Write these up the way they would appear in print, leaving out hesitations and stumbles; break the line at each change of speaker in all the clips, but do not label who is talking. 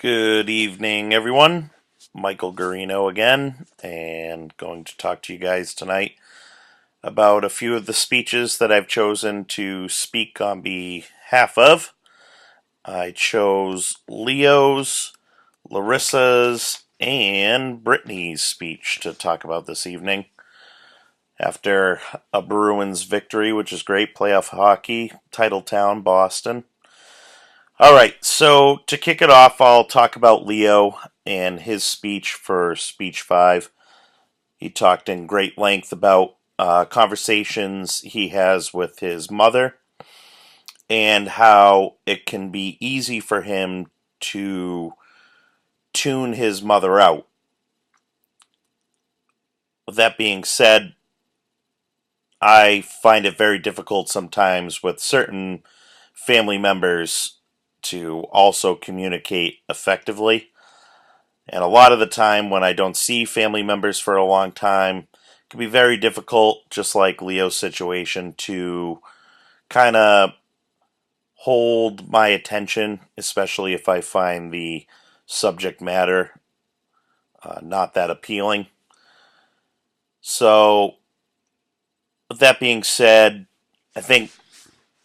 Good evening, everyone. Michael Garino again, and going to talk to you guys tonight about a few of the speeches that I've chosen to speak on behalf of. I chose Leo's, Larissa's, and Brittany's speech to talk about this evening. After a Bruins victory, which is great, playoff hockey, Titletown, Boston. All right, so to kick it off, I'll talk about Leo and his speech for Speech 5. He talked in great length about conversations he has with his mother and how it can be easy for him to tune his mother out. With that being said, I find it very difficult sometimes with certain family members to also communicate effectively. And a lot of the time when I don't see family members for a long time, it can be very difficult, just like Leo's situation, to kind of hold my attention, especially if I find the subject matter not that appealing. So, with that being said, I think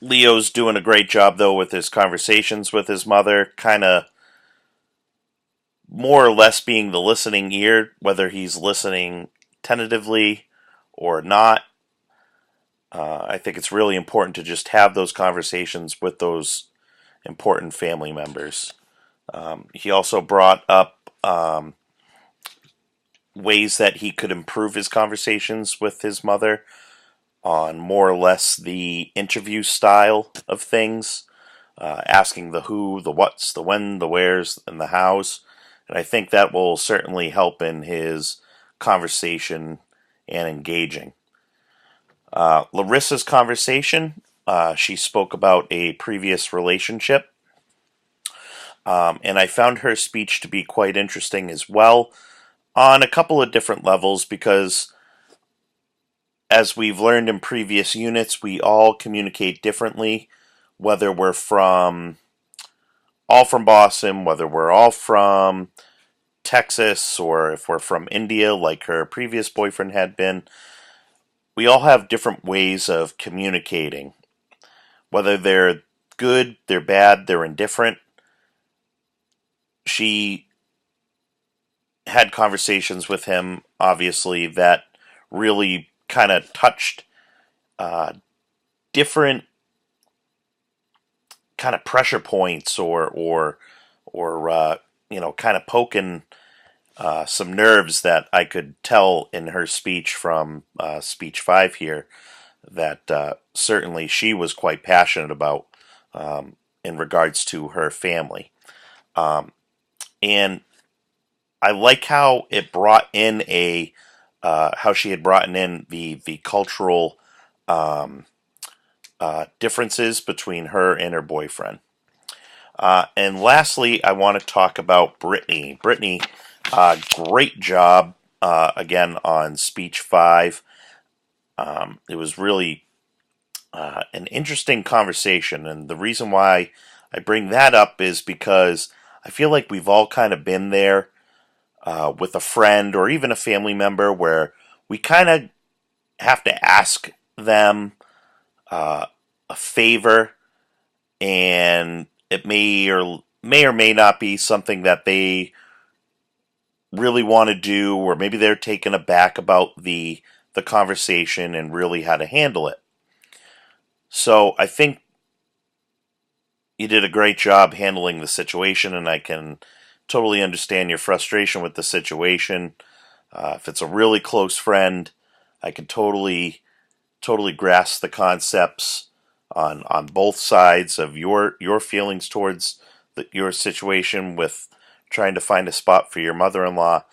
Leo's doing a great job, though, with his conversations with his mother, kind of more or less being the listening ear, whether he's listening tentatively or not. I think it's really important to just have those conversations with those important family members. He also brought up ways that he could improve his conversations with his mother on more or less the interview style of things, asking the who, the what's, the when, the where's, and the how's. And I think that will certainly help in his conversation and engaging. Larissa's conversation, she spoke about a previous relationship, and I found her speech to be quite interesting as well on a couple of different levels because, as we've learned in previous units, we all communicate differently, whether we're all from Boston, whether we're all from Texas, or if we're from India, like her previous boyfriend had been. We all have different ways of communicating. Whether they're good, they're bad, they're indifferent. She had conversations with him, obviously, that really kind of touched different kind of pressure points, or kind of poking some nerves that I could tell in her speech from speech 5 here that certainly she was quite passionate about in regards to her family. And I like how it brought in how she had brought in the cultural differences between her and her boyfriend. And lastly, I want to talk about Brittany. Brittany, great job again on speech 5. It was really an interesting conversation, and the reason why I bring that up is because I feel like we've all kind of been there with a friend or even a family member where we kind of have to ask them a favor, and it may or may not be something that they really want to do, or maybe they're taken aback about the conversation and really how to handle it. So I think you did a great job handling the situation, and I can totally understand your frustration with the situation. If it's a really close friend, I can totally grasp the concepts on both sides of your feelings towards your situation with trying to find a spot for your mother-in-law,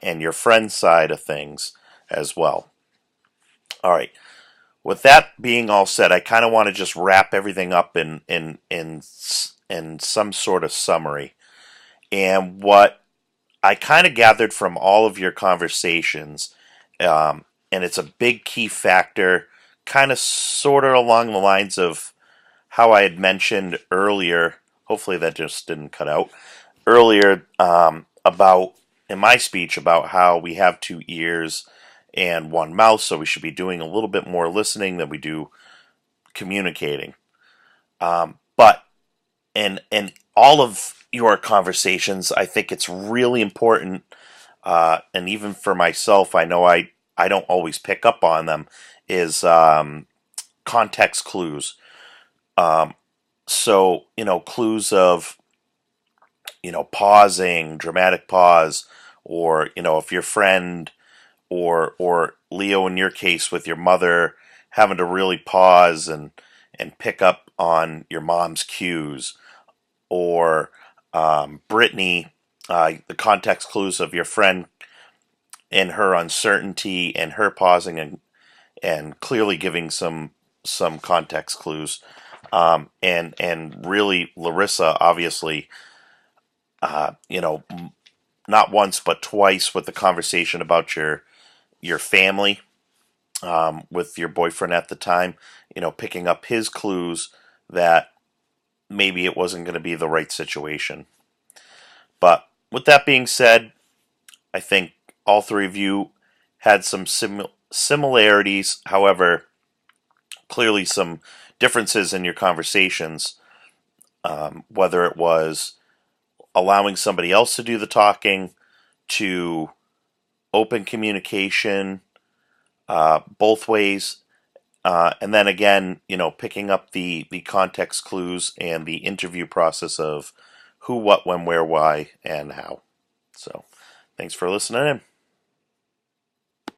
and your friend's side of things as well. All right. With that being all said, I kind of want to just wrap everything up in some sort of summary. And what I kind of gathered from all of your conversations, and it's a big key factor, kind of sort of along the lines of how I had mentioned earlier. Hopefully that just didn't cut out. earlier about in my speech about how we have two ears and one mouth, so we should be doing a little bit more listening than we do communicating. But in all of your conversations, I think it's really important, and even for myself, I know I don't always pick up on them. Is context clues. Um, so clues of pausing, dramatic pause, or if your friend or Leo in your case with your mother having to really pause and pick up on your mom's cues, or Brittany, the context clues of your friend and her uncertainty and her pausing and clearly giving some context clues, and really Larissa obviously, uh, you know not once but twice with the conversation about your family, with your boyfriend at the time, picking up his clues that maybe it wasn't going to be the right situation. But with that being said, I think all three of you had some similarities, however, clearly some differences in your conversations, whether it was allowing somebody else to do the talking, to open communication, both ways. And then again, picking up the context clues and the interview process of who, what, when, where, why, and how. So, thanks for listening in.